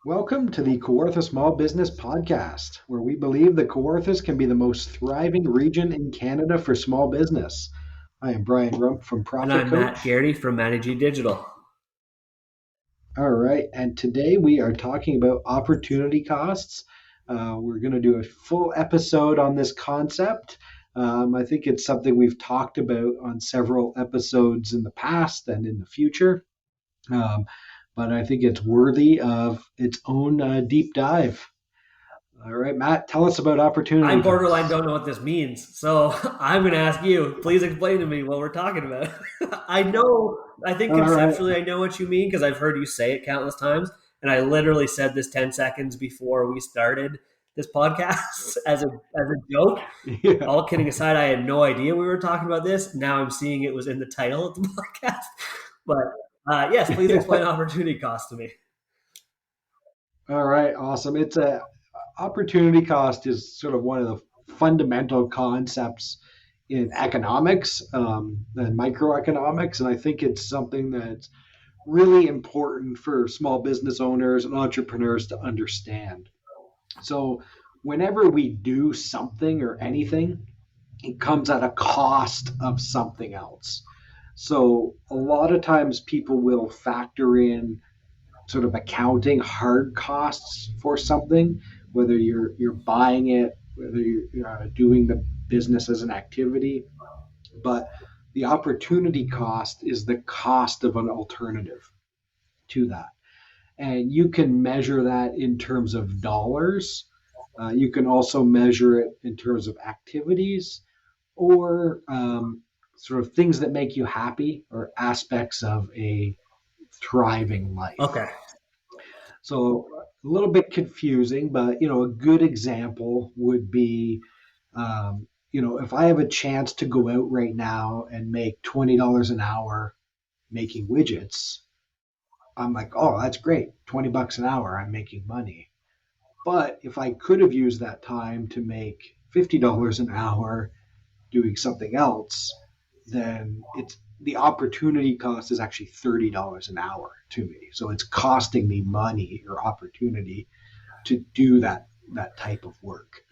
Welcome to the Kawartha Small Business Podcast, where we believe the Kawarthas can be the most thriving region in Canada for small business. I am Brian Rump from And Profit I'm Matt Coach. Garrity from Managing Digital. All right, and today we are talking about opportunity costs. We're going to do a full episode on this concept. I think it's something we've talked about on several episodes in the past and in the future. Um, but I think it's worthy of its own deep dive. All right, Matt, tell us about I opportunity borderline costs. don't know what this means, so I'm going to ask you. Please explain to me what we're talking about. I think All right. conceptually I know what you mean because I've heard you say it countless times. And I literally said this 10 seconds before we started this podcast as a joke. Yeah. All kidding aside, I had no idea we were talking about this. Now I'm seeing it was in the title of the podcast. But yes, please explain Yeah. opportunity cost to me. All right. Awesome. It's a opportunity cost is sort of one of the fundamental concepts in economics and microeconomics, and I think it's something that's really important for small business owners and entrepreneurs to understand. So, whenever we do something or anything, it comes at a cost of something else. So a lot of times people will factor in sort of accounting hard costs for something, whether you're buying it, whether you're doing the business as an activity. But the opportunity cost is the cost of an alternative to that, and you can measure that in terms of dollars. You can also measure it in terms of activities or sort of things that make you happy or aspects of a thriving life. Okay. So a little bit confusing, but a good example would be, if I have a chance to go out right now and make $20 an hour making widgets, I'm like, oh, that's great, $20 an hour, I'm making money. But if I could have used that time to make $50 an hour doing something else, then it's the opportunity cost is actually $30 an hour to me. So it's costing me money or opportunity to do that type of work.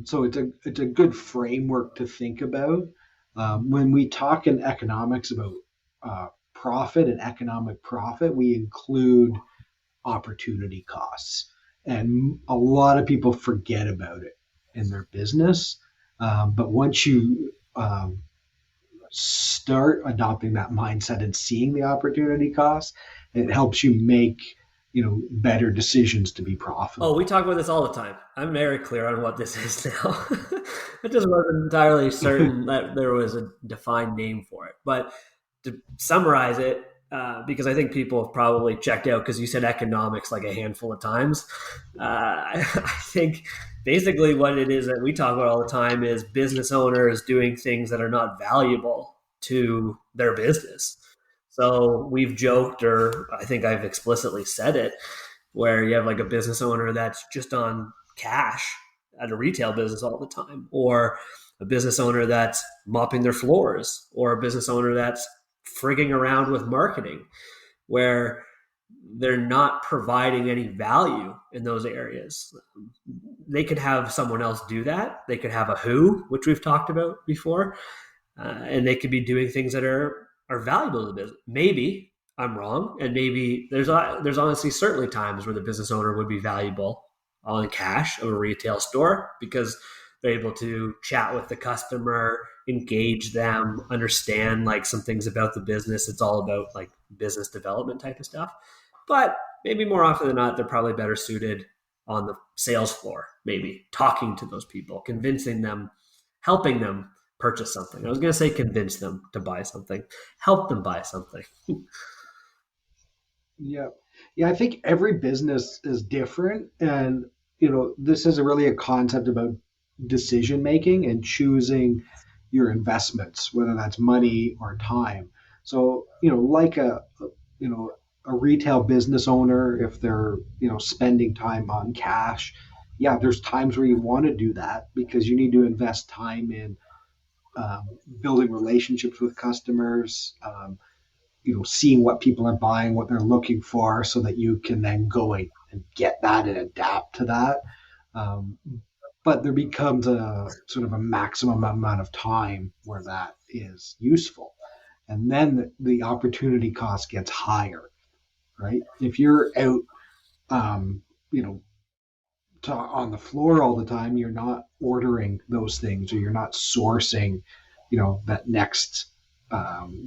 So it's a good framework to think about when we talk in economics about profit and economic profit. We include opportunity costs, and a lot of people forget about it in their business. But once you start adopting that mindset and seeing the opportunity costs, it helps you make better decisions to be Oh, we profitable. talk about this all the time. I'm very clear on what this is now. I just wasn't entirely certain that there was a defined name for it. But to summarize it, because I think people have probably checked out because you said economics like a handful of times. I think basically what it is that we talk about all the time is business owners doing things that are not valuable to their business. So we've joked, or I think I've explicitly said it, where you have like a business owner that's just on cash at a retail business all the time, or a business owner that's mopping their floors, or a business owner that's frigging around with marketing, where they're not providing any value in those areas. They could have someone else do that. They could have a who, which we've talked about before, and they could be doing things that are valuable to the business. Maybe I'm wrong, and maybe there's honestly certainly times where the business owner would be valuable on cash of a retail store because they're able to chat with the customer, engage them, understand like some things about the business. It's all about like business development type of stuff. But maybe more often than not, they're probably better suited on the sales floor, maybe talking to those people, convincing them, helping them purchase something. I was going to say convince them to buy something, help them buy something. Yeah. Yeah, I think every business is different. And, this is really a concept about decision making and choosing your investments, whether that's money or time. So, like you know, a retail business owner, if they're, spending time on cash, yeah, there's times where you want to do that because you need to invest time in building relationships with customers, seeing what people are buying, what they're looking for, so that you can then go and get that and adapt to that. Um, but there becomes a sort of a maximum amount of time where that is useful. And then the opportunity cost gets higher, right? If you're out, um, you know, on the floor all the time, you're not ordering those things, or you're not sourcing, that next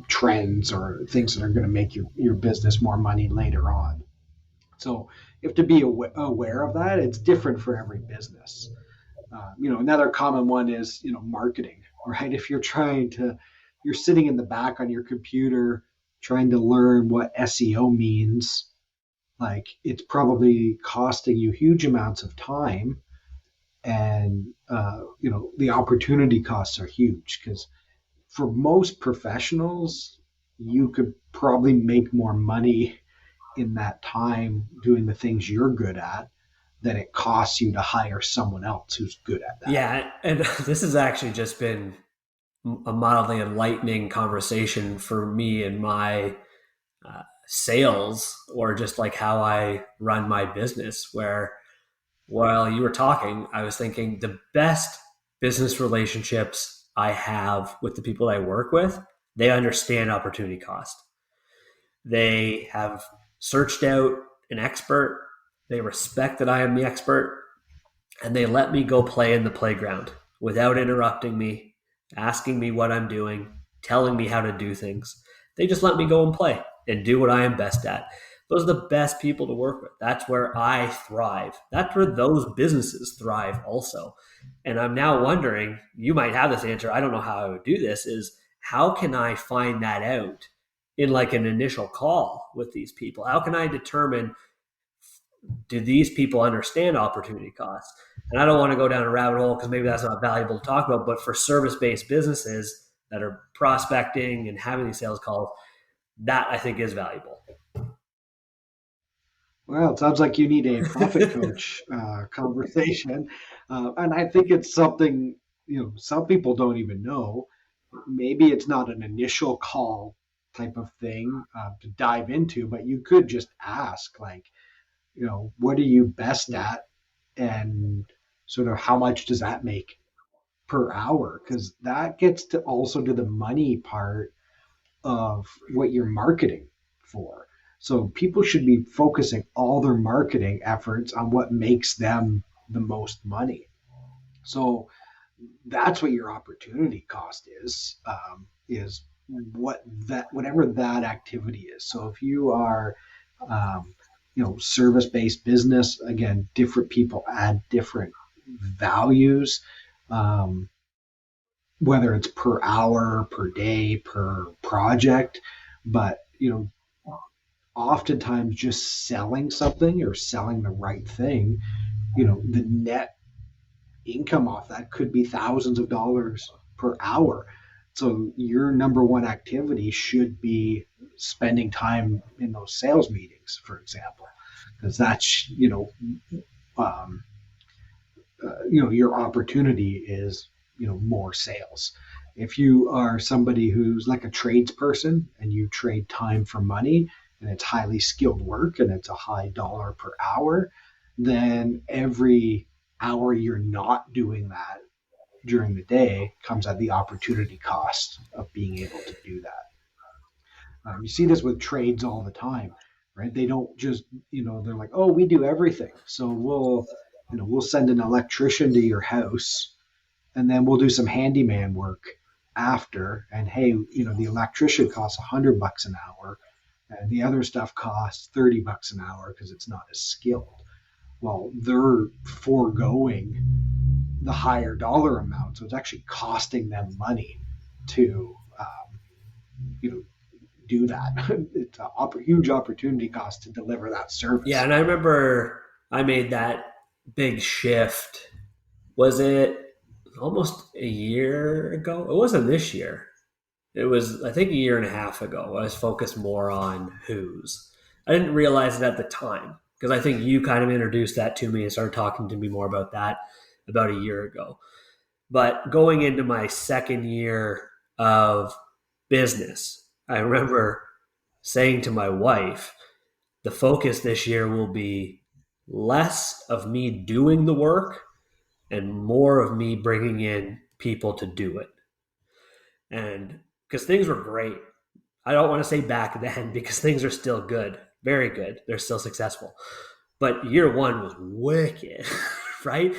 trends or things that are going to make your business more money later on. So you have to be aware of that. It's different for every business. Another common one is, marketing, right? If you're sitting in the back on your computer trying to learn what SEO means, like, it's probably costing you huge amounts of time, and the opportunity costs are huge, because for most professionals, you could probably make more money in that time doing the things you're good at than it costs you to hire someone else who's good at that. Yeah, and this has actually just been a mildly enlightening conversation for me and my sales, or just like how I run my business. Where while you were talking, I was thinking the best business relationships I have with the people I work with, they understand opportunity cost. They have searched out an expert. They respect that I am the expert, and they let me go play in the playground without interrupting me, asking me what I'm doing, telling me how to do things. They just let me go and play and do what I am best at. Those are the best people to work with. That's where I thrive. That's where those businesses thrive also. And I'm now wondering, you might have this answer, I don't know how I would do this, is how can I find that out in like an initial call with these people? How can I determine, do these people understand opportunity costs? And I don't want to go down a rabbit hole because maybe that's not valuable to talk about, but for service-based businesses that are prospecting and having these sales calls, that I think is valuable. Well, it sounds like you need a profit coach conversation. And I think it's something, some people don't even know. Maybe it's not an initial call type of thing to dive into, but you could just ask, like, what are you best at? And sort of how much does that make per hour? Because that gets to also to the money part of what you're marketing for. So people should be focusing all their marketing efforts on what makes them the most money. So that's what your opportunity cost is whatever that activity is. So if you are, service-based business, again, different people add different values, um, whether it's per hour, per day, per project. But oftentimes just selling something or selling the right thing, the net income off that could be thousands of dollars per hour. So your number one activity should be spending time in those sales meetings, for example, because that's um, your opportunity is more sales. If you are somebody who's like a tradesperson and you trade time for money, and it's highly skilled work and it's a high dollar per hour, then every hour you're not doing that during the day comes at the opportunity cost of being able to do that. You see this with trades all the time, right? They don't just, they're like, oh, we do everything. So we'll send an electrician to your house, and then we'll do some handyman work after. And hey, the electrician costs $100 an hour, and the other stuff costs $30 an hour because it's not as skilled. Well, they're foregoing the higher dollar amount, so it's actually costing them money to, you know, do that. It's a huge opportunity cost to deliver that service. Yeah, and I remember I made that big shift. Was it almost a year ago? It wasn't this year. It was, I think, a year and a half ago. I was focused more on who's. I didn't realize it at the time because I think you kind of introduced that to me and started talking to me more about that about a year ago. But going into my second year of business, I remember saying to my wife, the focus this year will be less of me doing the work and more of me bringing in people to do it. And because things were great, I don't want to say back then because things are still good, very good. They're still successful. But year one was wicked, right?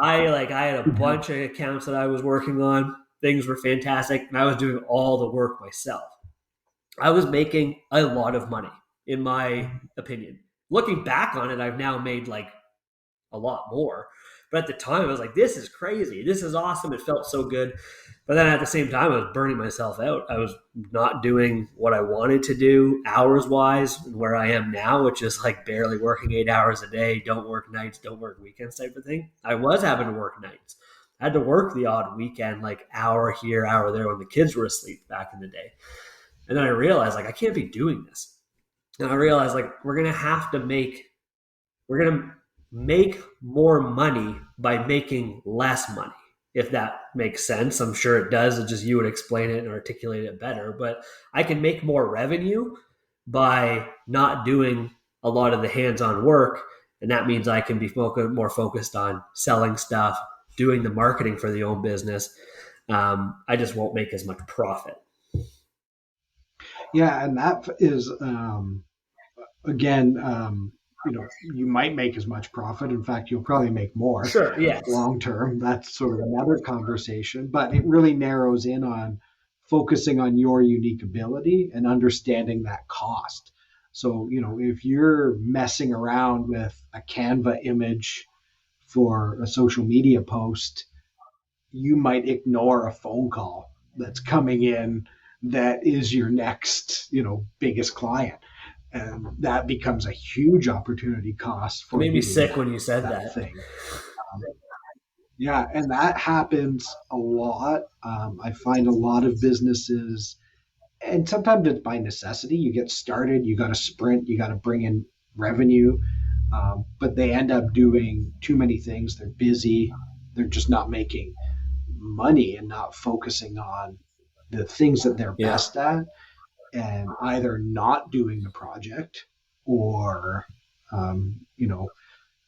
I had a Mhm. bunch of accounts that I was working on. Things were fantastic, and I was doing all the work myself. I was making a lot of money, in my opinion. Looking back on it, I've now made like a lot more. But at the time, I was like, this is crazy. This is awesome. It felt so good. But then at the same time, I was burning myself out. I was not doing what I wanted to do hours wise, where I am now, which is like barely working 8 hours a day, don't work nights, don't work weekends type of thing. I was having to work nights. I had to work the odd weekend, like hour here, hour there when the kids were asleep back in the day. And then I realized like I can't be doing this. And I realized like we're gonna make more money by making less money. If that makes sense, I'm sure it does. It's just you would explain it and articulate it better. But I can make more revenue by not doing a lot of the hands-on work, and that means I can be more focused on selling stuff, doing the marketing for the own business. I just won't make as much profit. Yeah, and that is again, you might make as much profit. In fact, you'll probably make more Sure. Yes. long term. That's sort of another conversation, but it really narrows in on focusing on your unique ability and understanding that cost. So, if you're messing around with a Canva image for a social media post, you might ignore a phone call that's coming in that is your next, biggest client, and that becomes a huge opportunity cost It for made me you to sick get when you said that that. thing. Um, yeah, and that happens a lot. I find a lot of businesses, and sometimes it's by necessity. You get started, you got to sprint, you got to bring in revenue, but they end up doing too many things. They're busy, they're just not making money and not focusing on the things that they're Yeah. best at, and either not doing the project or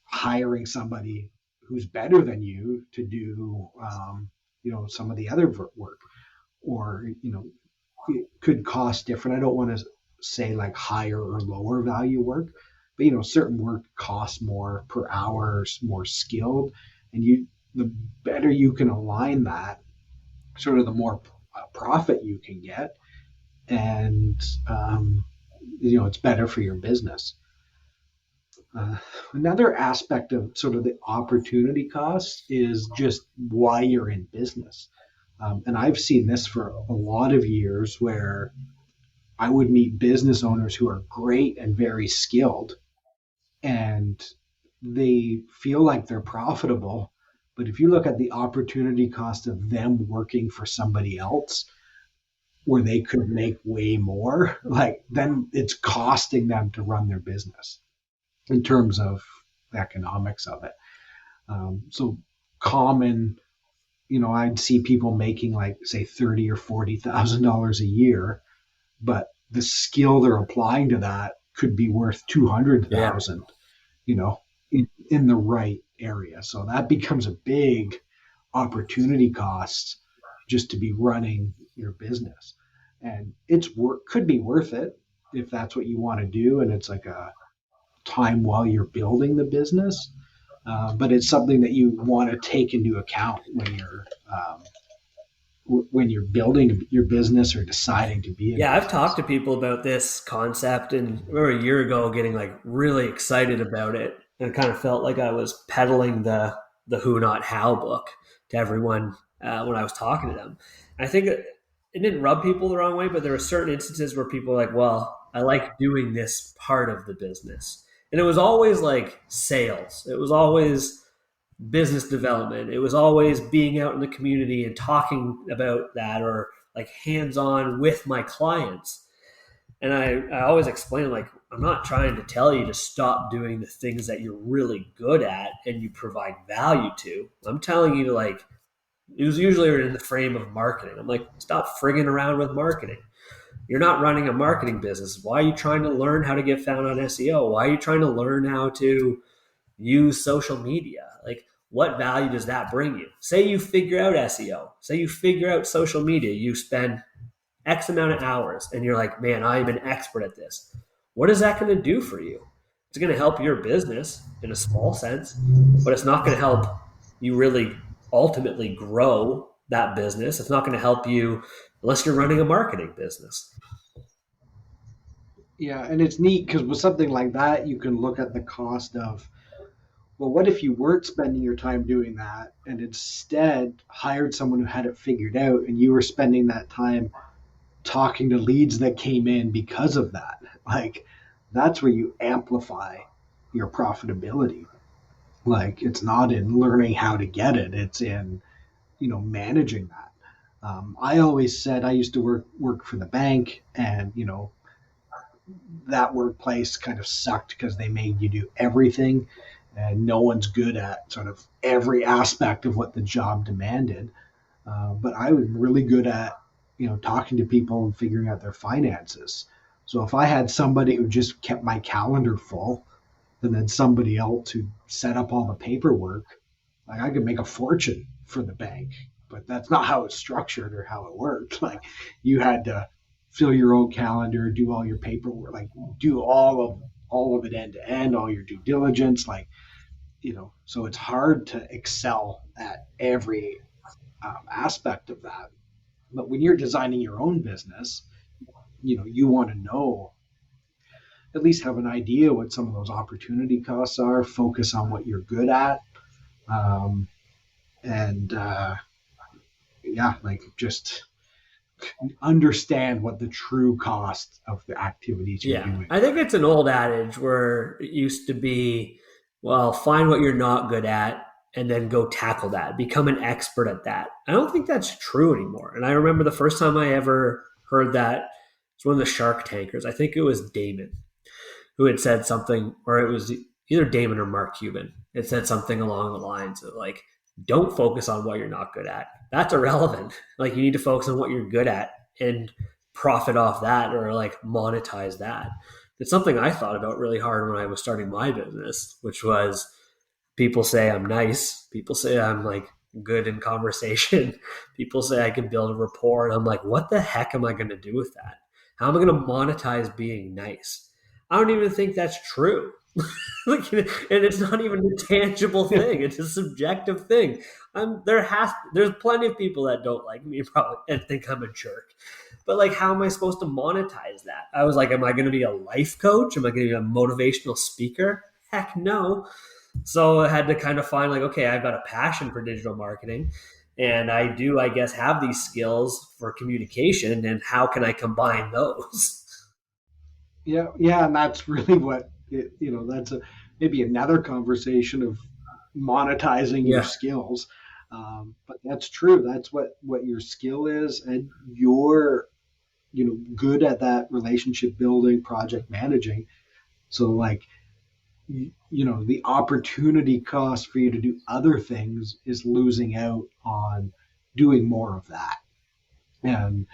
hiring somebody who's better than you to do some of the other work, or it could cost different. I don't want to say like higher or lower value work, but certain work costs more per hour, more skilled, and the better you can align that, sort of the more profit you can get, and it's better for your business. Uh, Another aspect of sort of the opportunity cost is just why you're in business. And I've seen this for a lot of years where I would meet business owners who are great and very skilled, and they feel like they're profitable. But if you look at the opportunity cost of them working for somebody else where they could make way more, like then it's costing them to run their business in terms of the economics of it. So common, I'd see people making like say $30,000 or $40,000 a year, but the skill they're applying to that could be worth two hundred Yeah. thousand, in the right area. So that becomes a big opportunity cost just to be running your business, and it's work could be worth it if that's what you want to do, and it's like a time while you're building the business. But it's something that you want to take into account when you're building your business or deciding to be in Yeah, I've talked business. to people about this concept, and I remember a year ago getting like really excited about it, and kind of felt like I was peddling the Who Not How book to everyone when I was talking to them. And I think it didn't rub people the wrong way, but there were certain instances where people were like, "Well, I like doing this part of the business," and it was always like sales. It was always business development. It was always being out in the community and talking about that, or like hands on with my clients. And I always explain, like, I'm not trying to tell you to stop doing the things that you're really good at and you provide value to. I'm telling you to, like, it was usually in the frame of marketing. I'm like, stop frigging around with marketing. You're not running a marketing business. Why are you trying to learn how to get found on SEO? Why are you trying to learn how to use social media? Like, what value does that bring you? Say you figure out SEO, say you figure out social media, you spend X amount of hours and you're like, man, I'm an expert at this. What is that going to do for you? It's going to help your business in a small sense, but it's not going to help you really ultimately grow that business. It's not going to help you unless you're running a marketing business. Yeah, and it's neat because with something like that, you can look at the cost of, well, what if you weren't spending your time doing that and instead hired someone who had it figured out and you were spending that time talking to leads that came in because of that? Like, that's where you amplify your profitability. Like, it's not in learning how to get it, it's in, managing that. I always said I used to work for the bank, and that workplace kind of sucked because they made you do everything, and no one's good at sort of every aspect of what the job demanded. But I was really good at talking to people and figuring out their finances. So if I had somebody who just kept my calendar full, and then somebody else who set up all the paperwork, like, I could make a fortune for the bank. But that's not how it's structured or how it worked. Like, you had to fill your own calendar, do all your paperwork, like do all of it end to end, all your due diligence, like, so it's hard to excel at every aspect of that. But when you're designing your own business, you want to know, at least have an idea what some of those opportunity costs are, focus on what you're good at, um, and yeah, like, just understand what the true cost of the activities you're Yeah. doing I think are. it's an old adage where it used to be, well, find what you're not good at and then go tackle that, become an expert at that. I don't think that's true anymore. And I remember the first time I ever heard that, it's one of the Shark Tankers. I think it was Damon who had said something, or it was either Damon or Mark Cuban. It said something along the lines of, like, don't focus on what you're not good at. That's irrelevant. Like, you need to focus on what you're good at and profit off that, or like monetize that. It's something I thought about really hard when I was starting my business, which was, people say I'm nice. People say I'm like good in conversation. People say I can build a rapport. And I'm like, what the heck am I going to do with that? How am I going to monetize being nice? I don't even think that's true. Like, and it's not even a tangible thing. It's a subjective thing. There's plenty of people that don't like me probably and think I'm a jerk. But like, how am I supposed to monetize that? I was like, am I going to be a life coach? Am I going to be a motivational speaker? Heck no. So I had to kind of find, like, okay, I've got a passion for digital marketing, and I do, I guess, have these skills for communication, and how can I combine those? Yeah, yeah, and that's really what that's maybe another conversation of monetizing your Yeah. skills. But that's true. That's what your skill is, and you're good at that relationship building, project managing. So, like, the opportunity cost for you to do other things is losing out on doing more of that, and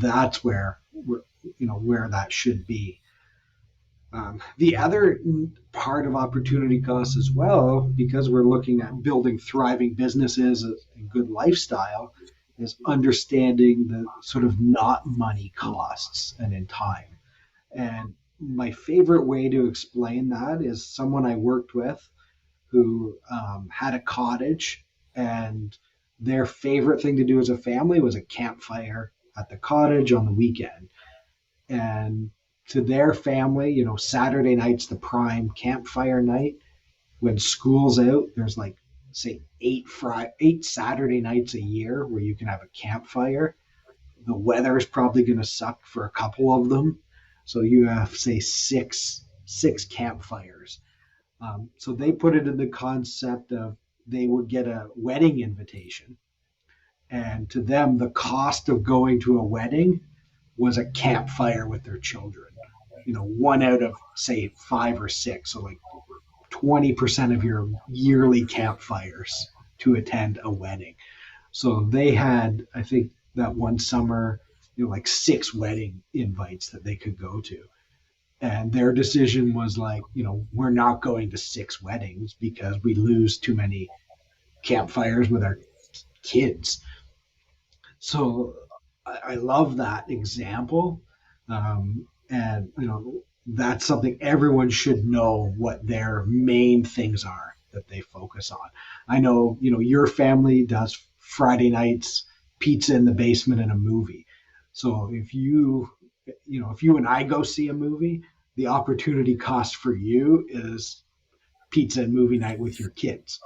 that's where that should be. The other part of opportunity costs as well, because we're looking at building thriving businesses and good lifestyle, is understanding the sort of not money costs and in time. And my favorite way to explain that is someone I worked with who had a cottage, and their favorite thing to do as a family was a campfire at the cottage on the weekend. And to their family, Saturday night's the prime campfire night. When school's out, there's, like, say, eight Saturday nights a year where you can have a campfire. The weather is probably going to suck for a couple of them, so you have, say, six campfires. So they put it in the concept of, they would get a wedding invitation, and to them, the cost of going to a wedding was a campfire with their children. One out of, say, five or six, so like 20% of your yearly campfires to attend a wedding. So they had, I think, that one summer, like 6 wedding invites that they could go to. And their decision was like, we're not going to 6 weddings because we lose too many campfires with our kids. So I love that example. And, that's something everyone should know what their main things are that they focus on. I know, your family does Friday nights, pizza in the basement, and a movie. So if you and I go see a movie, the opportunity cost for you is pizza and movie night with your kids,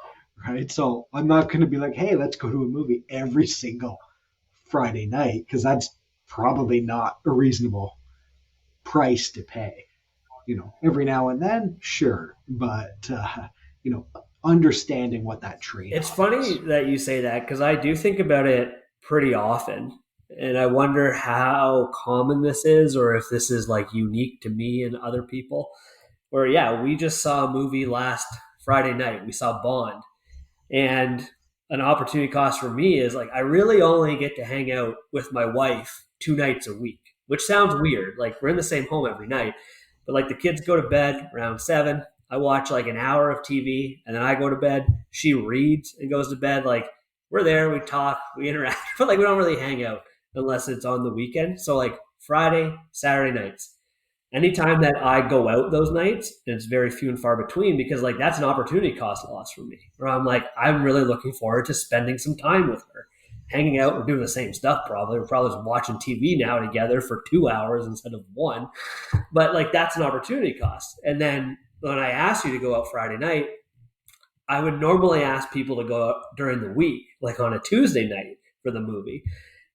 right? So I'm not going to be like, hey, let's go to a movie every single Friday night because that's probably not a reasonable price to pay. Every now and then, sure, but you know, understanding what that It's trade-off funny is. that you say that because I do think about it pretty often. And I wonder how common this is or if this is like unique to me and other people. Where, yeah, we just saw a movie last Friday night. We saw Bond. And an opportunity cost for me is like I really only get to hang out with my wife 2 nights a week, which sounds weird. Like we're in the same home every night, but like the kids go to bed around 7. I watch like an hour of TV and then I go to bed. She reads and goes to bed. Like we're there, we talk, we interact, but like we don't really hang out unless it's on the weekend. So like Friday, Saturday nights, anytime that I go out those nights, and it's very few and far between because like that's an opportunity cost loss for me. Where I'm like, I'm really looking forward to spending some time with her, hanging out. We're doing the same stuff probably. We're probably just watching TV now together for 2 hours instead of one. But like that's an opportunity cost. And then when I ask you to go out Friday night, I would normally ask people to go out during the week, like on a Tuesday night for the movie.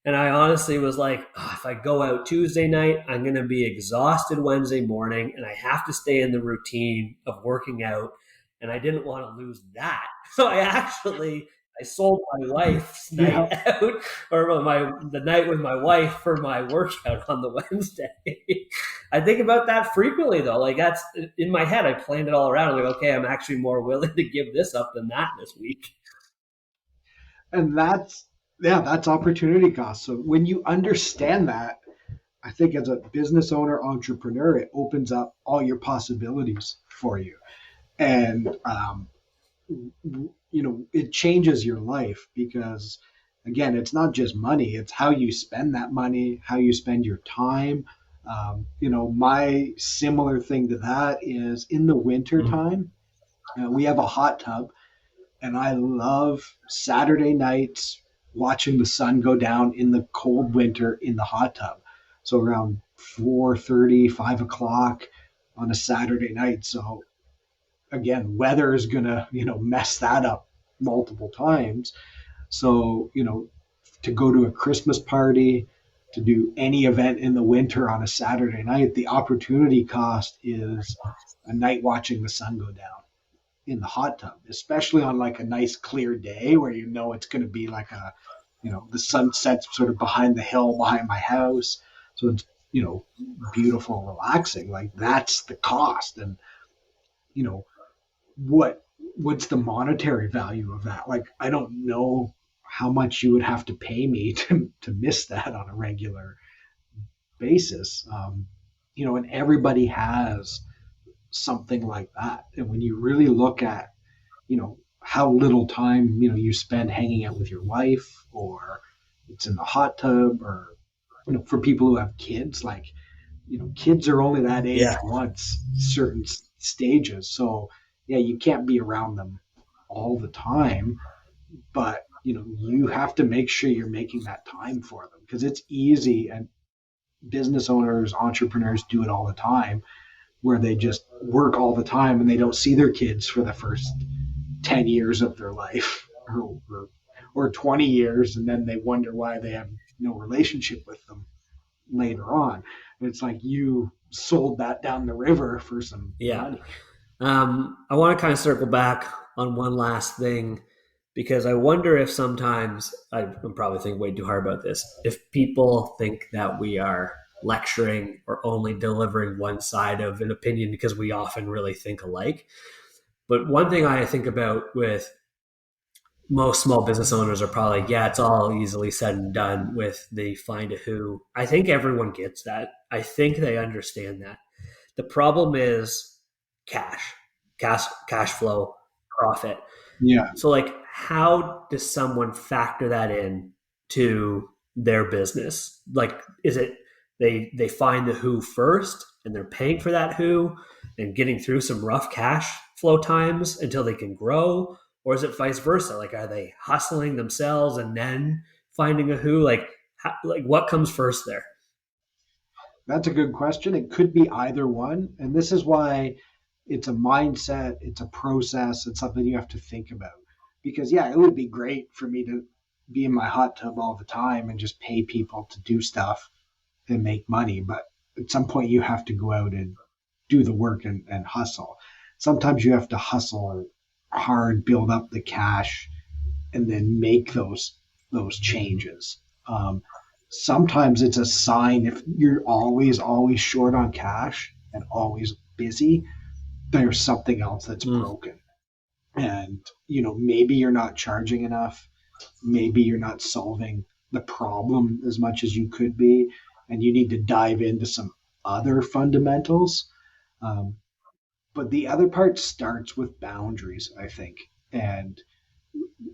And I honestly was like, oh, if I go out Tuesday night, I'm going to be exhausted Wednesday morning and I have to stay in the routine of working out. And I didn't want to lose that. So I sold my wife's night Yeah, out or the night with my wife for my workout on the Wednesday. I think about that frequently though. Like that's in my head. I planned it all around. I'm like, okay, I'm actually more willing to give this up than that this week. and that's opportunity cost. So when you understand that, I think as a business owner, entrepreneur, it opens up all your possibilities for you. And it changes your life because again, it's not just money, it's how you spend that money, how you spend your time. My similar thing to that is in the winter Mm. time, we have a hot tub, and I love Saturday nights watching the sun go down in the cold winter in the hot tub. So around 4:30, 5 o'clock on a Saturday night. So again, weather is gonna mess that up multiple times. So to go to a Christmas party, to do any event in the winter on a Saturday night, the opportunity cost is a night watching the sun go down in the hot tub, especially on like a nice clear day where it's going to be like the sunset's sort of behind the hill behind my house. So it's, beautiful, relaxing. Like that's the cost. And, you know, what's the monetary value of that? Like, I don't know how much you would have to pay me to miss that on a regular basis. And everybody has something like that. And when you really look at, how little time, you spend hanging out with your wife, or it's in the hot tub, or, for people who have kids, like, kids are only that age Yeah. once, certain stages. So, yeah, you can't be around them all the time, but, you have to make sure you're making that time for them because it's easy. And business owners, entrepreneurs do it all the time where they just work all the time and they don't see their kids for the first 10 years of their life or 20 years. And then they wonder why they have no relationship with them later on. It's like you sold that down the river for some Yeah. money. I want to kind of circle back on one last thing because I wonder if sometimes I'm probably thinking way too hard about this. If people think that we are lecturing or only delivering one side of an opinion because we often really think alike. But one thing I think about with most small business owners are probably, yeah, it's all easily said and done with the find a who. I think everyone gets that. I think they understand that. The problem is cash, cash flow, profit. Yeah. So like how does someone factor that in to their business? Like is it they find the who first and they're paying for that who and getting through some rough cash flow times until they can grow? Or is it vice versa? Like are they hustling themselves and then finding a who? Like like what comes first there? That's a good question. It could be either one. And this is why it's a mindset, it's a process, it's something you have to think about. Because, yeah, it would be great for me to be in my hot tub all the time and just pay people to do stuff and make money. But at some point, you have to go out and do the work and hustle. Sometimes you have to hustle hard, build up the cash, and then make those changes. Sometimes it's a sign if you're always short on cash and always busy, there's something else that's Mm, broken. And maybe you're not charging enough, maybe you're not solving the problem as much as you could be, and you need to dive into some other fundamentals. Um, but the other part starts with boundaries, I think. And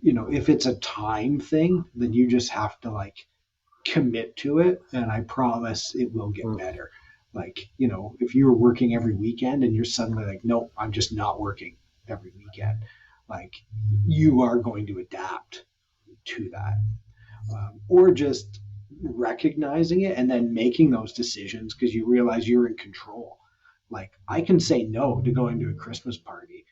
if it's a time thing, then you just have to like commit to it, and I promise it will get mm, better. Like, if you're working every weekend and you're suddenly like, nope, I'm just not working every weekend, like you are going to adapt to that. Or just recognizing it and then making those decisions because you realize you're in control. Like, I can say no to going to a Christmas party.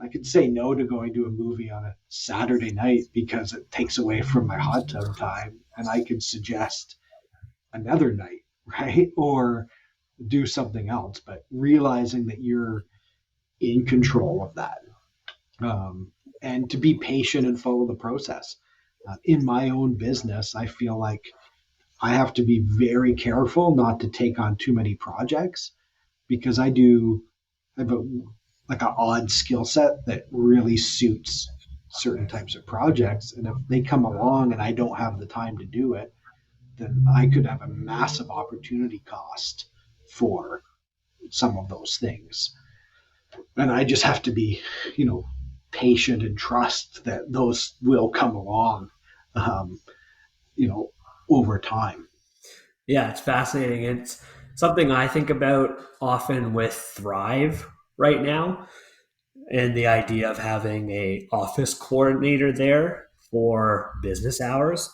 I could say no to going to a movie on a Saturday night because it takes away from my hot tub time. And I could suggest another night, right? Or do something else, but realizing that you're in control of that. And to be patient and follow the process. In my own business, I feel like I have to be very careful not to take on too many projects because I have like an odd skill set that really suits certain types of projects. And if they come along and I don't have the time to do it, then I could have a massive opportunity cost for some of those things. And I just have to be, you know, patient and trust that those will come along, um, you know, over time. yeah, it's fascinating. It's something I think about often with Thrive right now, and the idea of having a office coordinator there for business hours,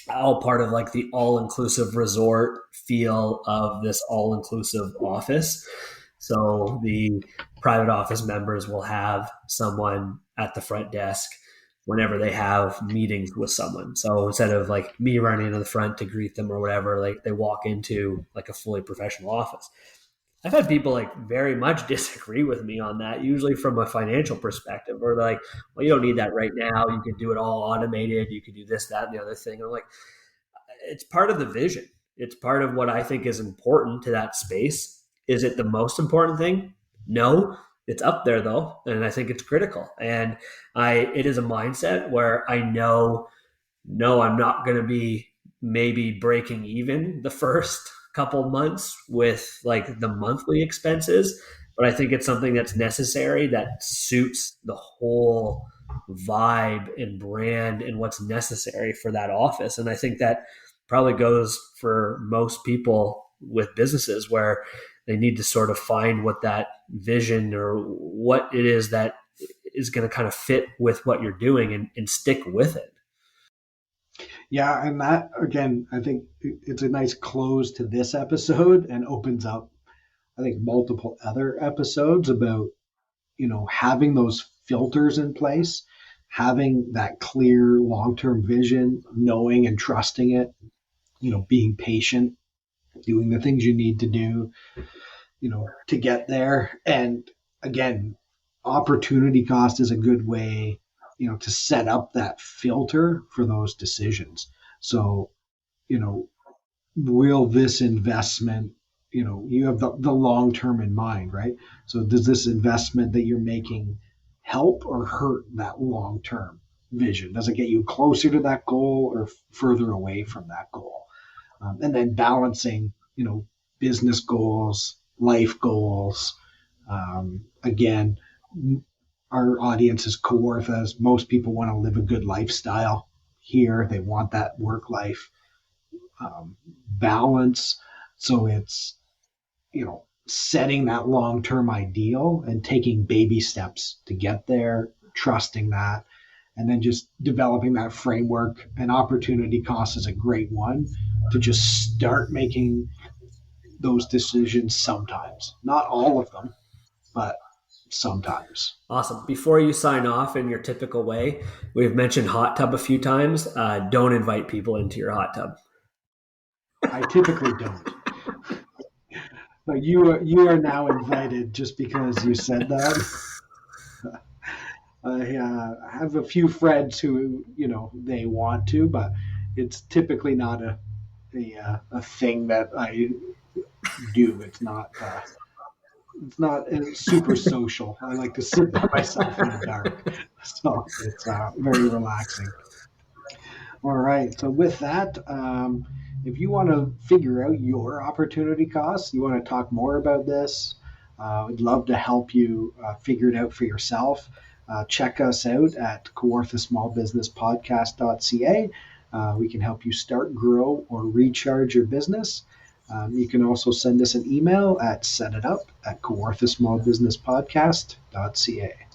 all part of like the all-inclusive resort feel of this all-inclusive office. So the private office members will have someone at the front desk whenever they have meetings with someone. So instead of like me running to the front to greet them or whatever, like they walk into like a fully professional office. I've had people like very much disagree with me on that, usually from a financial perspective, or they're like, well, you don't need that right now. You can do it all automated. You can do this, that, and the other thing. And I'm like, it's part of the vision. It's part of what I think is important to that space. Is it the most important thing? No, it's up there though, and I think it's critical. And it is a mindset where I know, no, I'm not going to be maybe breaking even the first couple months with like the monthly expenses, but I think it's something that's necessary that suits the whole vibe and brand and what's necessary for that office. And I think that probably goes for most people with businesses where they need to sort of find what that vision or what it is that is going to kind of fit with what you're doing and stick with it. Yeah, and that again, I think it's a nice close to this episode and opens up, I think, multiple other episodes about, having those filters in place, having that clear long-term vision, knowing and trusting it, being patient, doing the things you need to do, to get there. And again, opportunity cost is a good way, to set up that filter for those decisions. So, you know, will this investment, you have the long term in mind, right? So does this investment that you're making help or hurt that long term? vision? Does it get you closer to that goal or further away from that goal? And then balancing, business goals, life goals. Again, our audience is Kawarthas. Most people want to live a good lifestyle here. They want that work life balance. So it's, setting that long term ideal and taking baby steps to get there, trusting that, and then just developing that framework. And opportunity cost is a great one to just start making those decisions sometimes. Not all of them, but sometimes. Awesome. Before you sign off in your typical way, we've mentioned hot tub a few times. Don't invite people into your hot tub. I typically don't. But you are now invited just because you said that. I have a few friends who, they want to, but it's typically not a thing that I do. It's not super social. I like to sit by myself in the dark, so it's very relaxing. All right. So with that, if you want to figure out your opportunity costs, you want to talk more about this, I'd love to help you figure it out for yourself. Check us out at kawarthasmallbusinesspodcast.ca. We can help you start, grow, or recharge your business. You can also send us an email at setitup@kawarthasmallbusinesspodcast.ca.